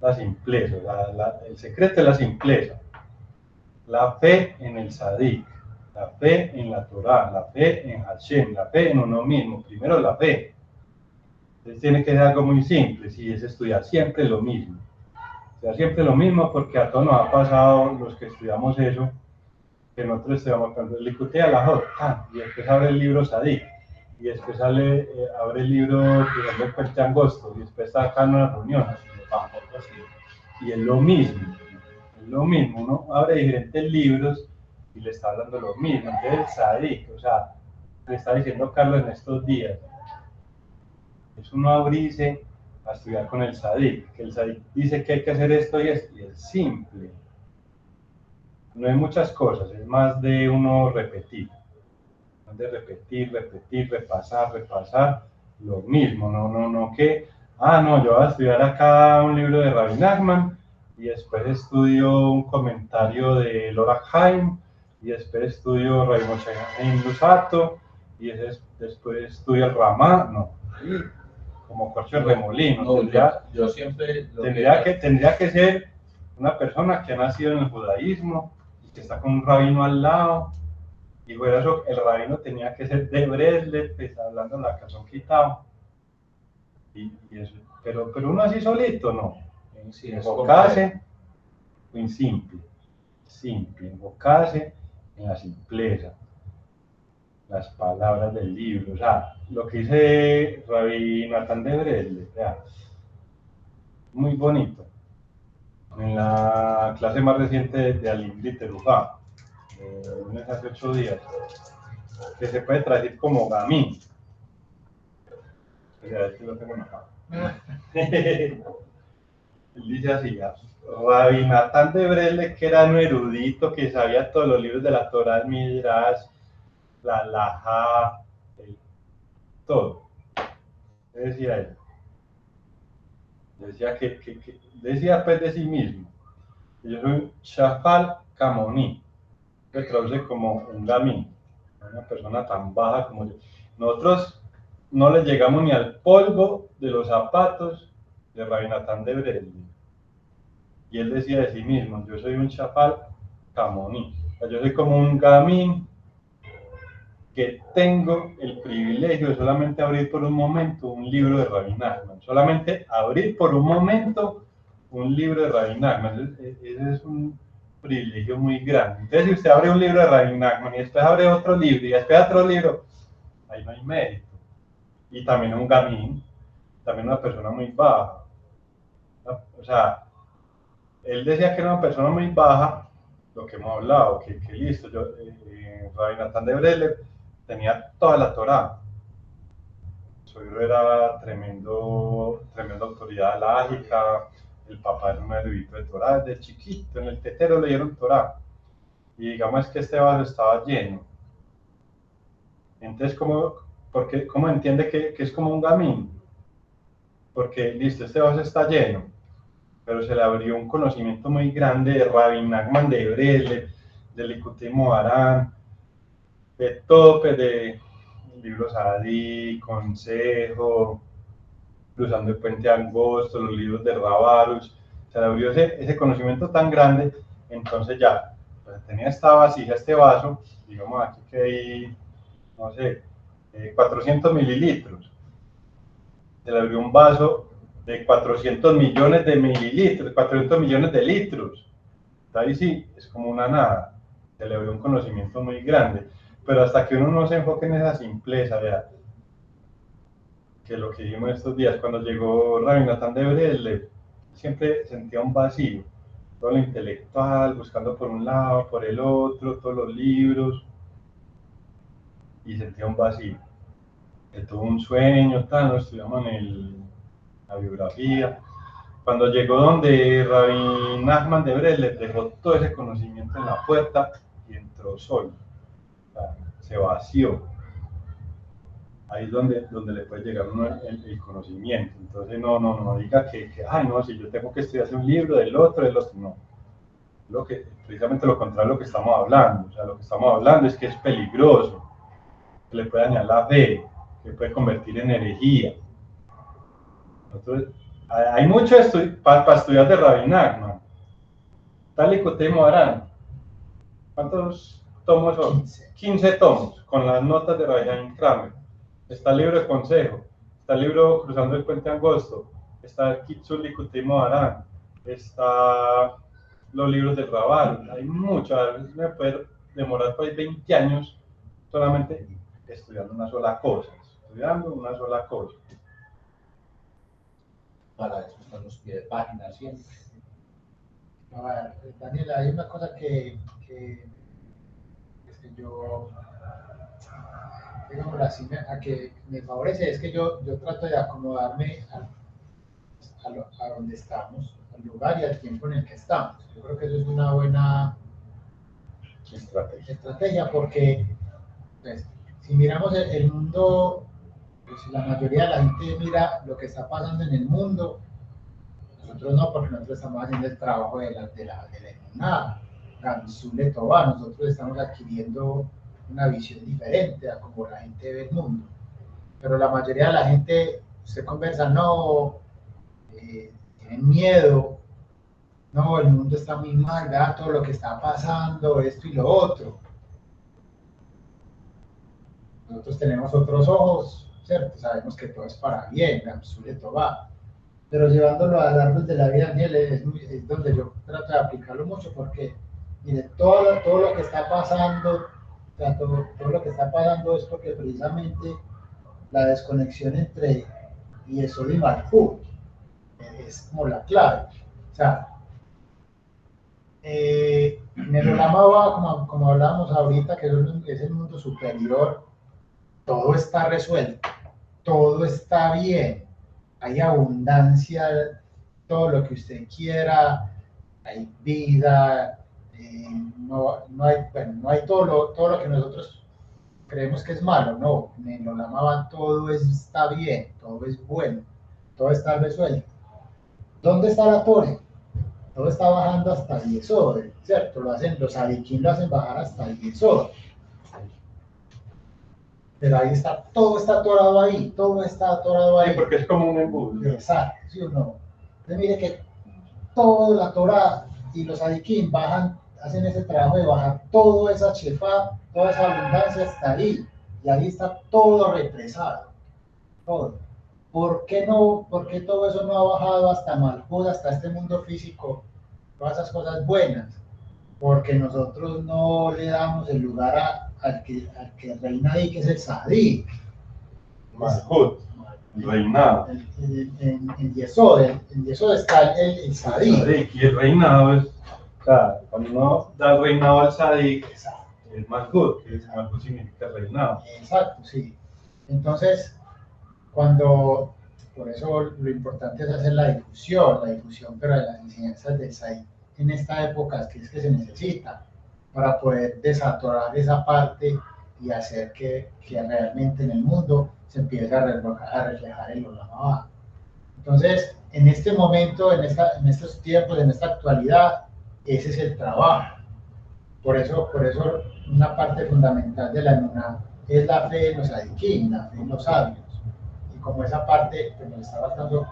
La simpleza, el secreto es la simpleza. La fe en el Sadik, la fe en la Torah, la fe en Hashem, la fe en uno mismo. Primero la fe. Entonces tiene que ser algo muy simple, si es estudiar siempre lo mismo. Estudiar siempre lo mismo porque a todos nos ha pasado, los que estudiamos eso, que nosotros estudiamos, por ejemplo, el Likutei Halajot, y después abre el libro Sadik, y después abre el libro de Puente Angosto, y después está acá en una reunión, y es lo mismo, uno abre diferentes libros y le está hablando lo mismo. Entonces el Sadik, o sea, le está diciendo Carlos en estos días, es uno abrirse a estudiar con el Sadik, que el Sadik dice que hay que hacer esto y es simple. No hay muchas cosas, es más de uno repetir, más de repetir, repasar, lo mismo, no que, no, yo voy a estudiar acá un libro de Rabbi Nachman y después estudio un comentario de Lora Haim y después estudio Rabbi Moshe Chaim Luzzatto y después estudio el Ramá, no, como corcho de remolino, No, yo siempre tendría que ser una persona que ha nacido en el judaísmo, que está con un rabino al lado, y por eso el rabino tenía que ser de Breslev, pues, hablando en la canción quitado, y eso, pero uno así solito, no, sí, enfocarse en simple, enfocarse en la simpleza, las palabras del libro, o sea, lo que dice Rabbi Natán de Breslev, muy bonito. En la clase más reciente de Alim Literujá, hace 8 días, que se puede traducir como gamín. O sea, este lo tengo acá. Él dice así, Rabbi Natán de Breslev, que era un erudito que sabía todos los libros de la Torah, el Midrash, la Halajá, todo. ¿Qué decía él? Decía pues de sí mismo, yo soy un Shafal Kamoní, que traduce como un gamín, una persona tan baja como yo. Nosotros no le llegamos ni al polvo de los zapatos de Rabbi Natán de Breslev. Y él decía de sí mismo, yo soy un Shafal Kamoní, o sea, yo soy como un gamín que tengo el privilegio de solamente abrir por un momento un libro de Rabbi Nachman, solamente abrir por un momento un libro de Rabbi Nachman. Ese es un privilegio muy grande. Entonces, si usted abre un libro de Rabbi Nachman y después abre otro libro y después otro libro, ahí no hay mérito. Y también un gamín, también una persona muy baja. O sea, él decía que era una persona muy baja, lo que hemos hablado, que listo, Rabbi Natán de Breslev tenía toda la Torá. Su hijo era tremenda autoridad alágica, el papá era un erudito de Torá, desde chiquito, en el tetero le dieron Torá. Y digamos que este vaso estaba lleno. Entonces, ¿cómo entiende que es como un gamín? Porque, listo, este vaso está lleno, pero se le abrió un conocimiento muy grande de Rabbi Nachman de Breslev, de Likutei Moharan, de todo, pues, de libros Sadik, Consejo, Cruzando el Puente Angosto, los libros de Rabaruch, se le abrió ese conocimiento tan grande, entonces ya, pues, tenía esta vasija, este vaso, digamos aquí que hay, no sé, 400 mililitros, se le abrió un vaso de 400 millones de mililitros, 400 millones de litros, ahí sí, es como una nada, se le abrió un conocimiento muy grande, pero hasta que uno no se enfoque en esa simpleza, vea, que lo que vimos estos días, cuando llegó Rabbi Natán de Breslev, siempre sentía un vacío, todo lo intelectual, buscando por un lado, por el otro, todos los libros, y sentía un vacío. Él tuvo un sueño, lo estudiamos en la biografía. Cuando llegó donde Rabbi Nachman de Breslev, dejó todo ese conocimiento en la puerta y entró solo, o sea, se vació. Ahí es donde le puede llegar uno el conocimiento. Entonces no diga que no, si yo tengo que estudiar un libro del otro, no. Precisamente lo contrario de lo que estamos hablando. O sea, lo que estamos hablando es que es peligroso, que le puede dañar la fe, que puede convertir en herejía. Entonces, hay mucho para estudiar de Rabbi Nachman. Tal y Likutei Moharan. ¿Cuántos tomos son? 15 tomos, con las notas de Rabbi Haim Kramer. Está el libro de consejo, está el libro Cruzando el Puente Angosto, está el Kitzur Likutei Moharan, está los libros del Rabal, hay muchas, me puede demorar pues 20 años solamente estudiando una sola cosa, Para eso están los pies de página siempre. A ver, Daniela, hay una cosa que yo, digamos así, a que me favorece, es que yo trato de acomodarme a donde estamos, al lugar y al tiempo en el que estamos. Yo creo que eso es una buena estrategia porque pues, si miramos el mundo, pues la mayoría de la gente mira lo que está pasando en el mundo. Nosotros no, porque nosotros estamos haciendo el trabajo de la emuná, Gamsule Toba, nosotros estamos adquiriendo una visión diferente a como la gente ve el mundo. Pero la mayoría de la gente, usted conversa, no, tienen miedo, no, el mundo está muy mal, vea todo lo que está pasando, esto y lo otro. Nosotros tenemos otros ojos, ¿cierto? Sabemos que todo es para bien, Gamsule Toba. Pero llevándolo a largo de la vida, Daniel, es donde yo trato de aplicarlo mucho porque, mire, todo lo que está pasando, o sea, todo lo que está pasando es porque precisamente la desconexión entre Yesod y Malhut es como la clave. O sea, en el Olam Haba, como hablábamos ahorita, que es el mundo superior, todo está resuelto, todo está bien, hay abundancia, todo lo que usted quiera, hay vida, no hay, bueno, no hay todo lo que nosotros creemos que es malo, no, en el Olam Haba todo está bien, todo es bueno, todo está resuelto. ¿Dónde está la torre? Todo está bajando hasta el Yesod, ¿cierto? Los Ariquín lo hacen bajar hasta el Yesod. Pero ahí está, todo está atorado ahí, todo está atorado ahí. Sí, porque es como un embudo. Exacto, ¿sí o no? Entonces mire que toda la Torah y los Adikim bajan, hacen ese trabajo de bajar toda esa chefa, toda esa abundancia hasta ahí. Y ahí está todo represado, todo. ¿Por qué no? ¿Por qué todo eso no ha bajado hasta Malhut, hasta este mundo físico? Todas esas cosas buenas. Porque nosotros no le damos el lugar al que reina ahí, que es el Sadik. Malhut, reinado. En Yesod, está el Sadik. Sadik, y el reinado es, o sea, cuando uno da el reinado al Sadik, es Malhut, que Malhut significa reinado. Exacto, sí. Entonces, por eso lo importante es hacer la difusión, pero de las enseñanzas del Sadik en esta época que es que se necesita para poder desatorar esa parte y hacer que realmente en el mundo se empiece a reflejar el Olam Haba. Entonces, en este momento, en estos tiempos, en esta actualidad, ese es el trabajo. Por eso una parte fundamental de la emuná es la fe en los adikim, la fe en los sabios. Y como esa parte, pues nos está faltando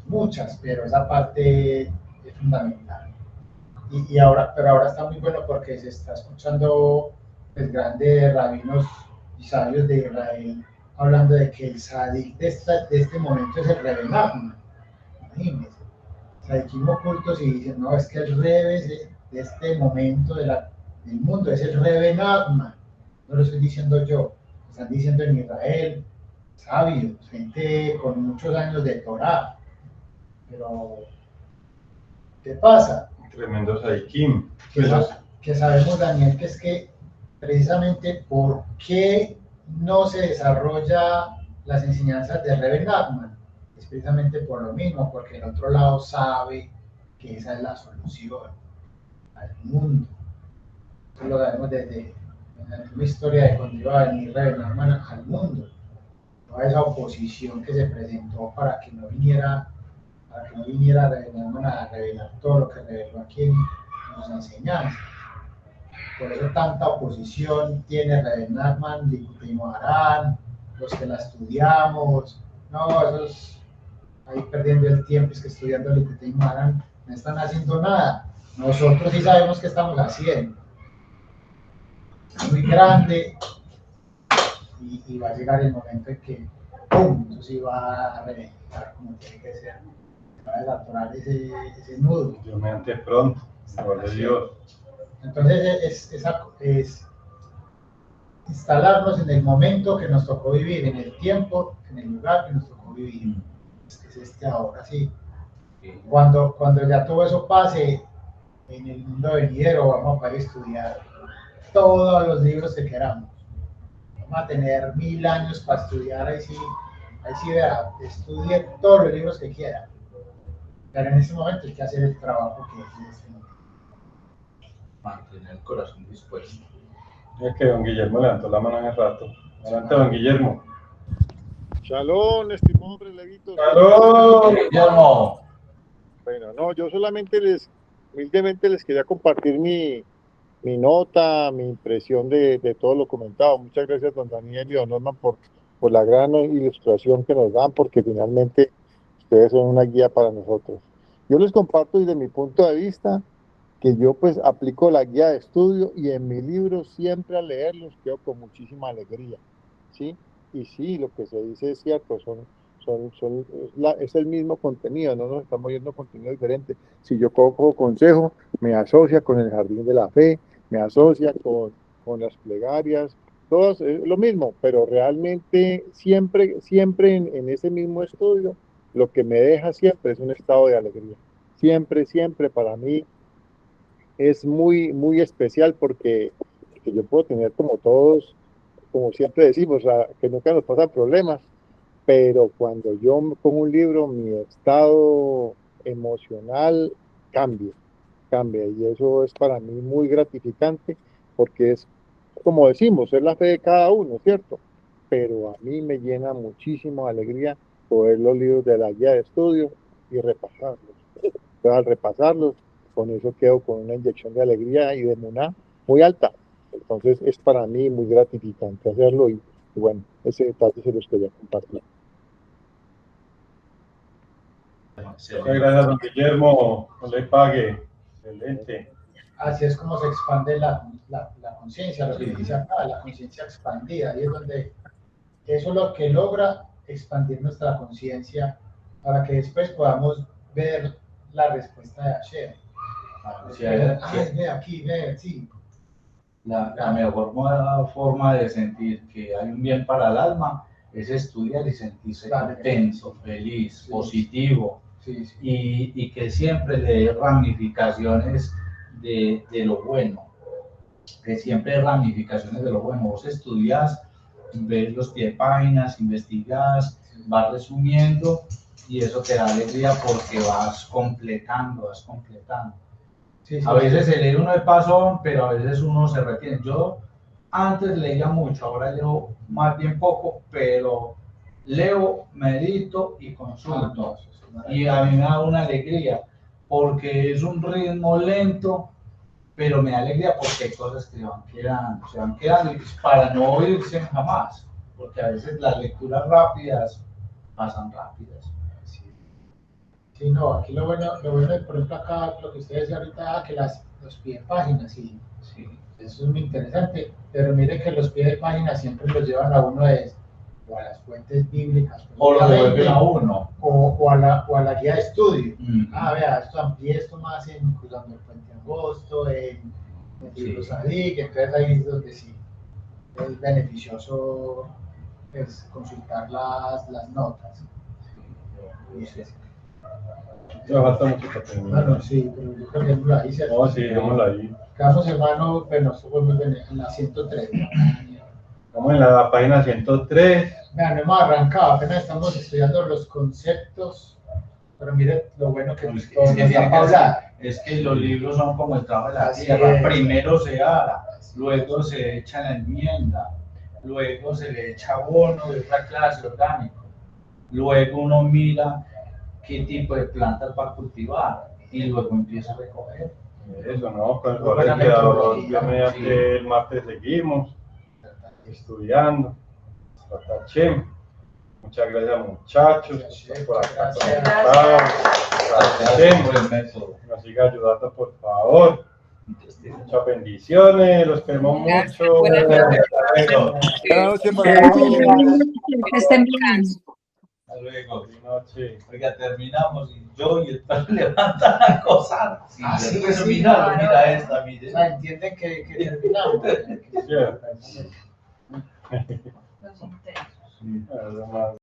muchas, pero esa parte es fundamental. Pero ahora está muy bueno porque se está escuchando pues, grandes rabinos y sabios de Israel hablando de que el Sadik de este momento es el Rebbe Nachman. Imagínense, Sadikim ocultos y dicen, no, es que el Rebbe de este momento del mundo es el Rebbe Nachman. No lo estoy diciendo yo, lo están diciendo en Israel, sabios, gente con muchos años de Torah. Pero, ¿qué pasa? Tremendo Sadikim. Que sabemos, Daniel, que es que precisamente por qué no se desarrolla las enseñanzas de Rebbe Nachman es precisamente por lo mismo, porque el otro lado sabe que esa es la solución al mundo. Eso lo sabemos desde la misma historia de cuando iba a venir Rebbe Nachman al mundo, toda esa oposición que se presentó para que no viniera Rebbe Nachman a revelar todo lo que reveló aquí en sus enseñanzas. Por eso tanta oposición tiene Rebbe Nachman, Likutei Moharan, los que la estudiamos. No, esos ahí perdiendo el tiempo, es que estudiando Likutei Moharan no están haciendo nada. Nosotros sí sabemos qué estamos haciendo. Es muy grande y va a llegar el momento en que ¡pum! Eso sí va a reventar como tiene que ser. Va a desatorar ese nudo. Dios mediante pronto, por Dios. Entonces es instalarnos en el momento que nos tocó vivir, en el tiempo, en el lugar que nos tocó vivir. Es este ahora, sí. Cuando ya todo eso pase, en el mundo venidero vamos a poder estudiar todos los libros que queramos. Vamos a tener 1000 años para estudiar, ahí sí vea, estudie todos los libros que quiera. Pero en ese momento hay que hacer el trabajo que es este momento. Mantener el corazón dispuesto. Es que don Guillermo levantó la mano hace rato. Adelante, don Guillermo. Shalom, estimado prelevitos. ¡Salud! Guillermo. Bueno, no, yo solamente humildemente les quería compartir mi nota, mi impresión de todo lo comentado. Muchas gracias, don Daniel y don Norman, por la gran ilustración que nos dan, porque finalmente ustedes son una guía para nosotros. Yo les comparto desde mi punto de vista que yo pues aplico la guía de estudio y en mi libro siempre al leerlos quedo con muchísima alegría, ¿sí? Y sí, lo que se dice es cierto, es el mismo contenido, no nos estamos viendo contenido diferente. Si yo cojo consejo, me asocia con el jardín de la fe, me asocia con las plegarias, todas lo mismo, pero realmente siempre en ese mismo estudio, lo que me deja siempre es un estado de alegría. Siempre para mí es muy, muy especial porque yo puedo tener como todos, como siempre decimos, que nunca nos pasan problemas, pero cuando yo me pongo un libro, mi estado emocional cambia, y eso es para mí muy gratificante porque es, como decimos, es la fe de cada uno, ¿cierto? Pero a mí me llena muchísima alegría poder los libros de la guía de estudio y repasarlos. Entonces, al repasarlos, con eso quedo con una inyección de alegría y de emuná muy alta. Entonces es para mí muy gratificante hacerlo y bueno, ese detalle se los quería compartir. Muchas gracias, don Guillermo. No le pague. Excelente. Así es como se expande la conciencia, lo que dice acá, la conciencia expandida. Y es donde eso es lo que logra expandir nuestra conciencia para que después podamos ver la respuesta de Hashem. Sí. La mejor forma de sentir que hay un bien para el alma es estudiar y sentirse contento, feliz, positivo, y que siempre le dé ramificaciones de lo bueno, que siempre hay ramificaciones de lo bueno. Vos estudias, ves los pie de páginas, investigas, vas resumiendo y eso te da alegría porque vas completando. A veces se lee uno de pasón, pero a veces uno se retiene. Yo antes leía mucho, ahora leo más bien poco, pero leo, medito y consulto. Y a mí me da una alegría, porque es un ritmo lento, pero me da alegría porque hay cosas que se van quedando y para no irse jamás, porque a veces las lecturas rápidas pasan rápidas. Sí, no, aquí lo bueno es, por ejemplo, acá lo que ustedes decían ahorita, que los pies de página, sí, eso es muy interesante, pero mire que los pies de página siempre los llevan a uno o a las fuentes bíblicas, o lo devuelven a uno, o a la guía de estudio. Vea, esto amplía esto más en Cruzando el Puente Angosto, en Libro Sadik, entonces ahí es donde sí es beneficioso pues, consultar las notas. Me falta mucho para terminar. Bueno, sí, pero yo creo que dejémoslo ahí. No, sí, dejémoslo ahí. Quedamos, hermano, pero nosotros en la 103. Estamos en la página 103. Vean, no hemos arrancado, apenas estamos estudiando los conceptos, pero mire lo bueno que nos da para hablar. Es que los libros son como el trabajo de la tierra. Primero se ara, luego se echa la enmienda, luego se le echa abono de otra clase orgánico, luego uno mira qué tipo de plantas va a cultivar y luego empieza a recoger. Eso, ¿no? Con el favor mediante el martes seguimos estudiando. Muchas gracias, muchachos, por acá Gracias por el método. nos siga ayudando, por favor. Muchas bendiciones, los queremos mucho. Buenas noches. Buenas noches para todos. Que estén bien. Hasta luego. Buenas noches. Oiga, terminamos y yo y el perro levantan a acosar. Sí, Sí, después sí, míralo, claro. mira esta, O mire. sea, entienden que terminamos. Yeah. Los intensos. Sí. Además,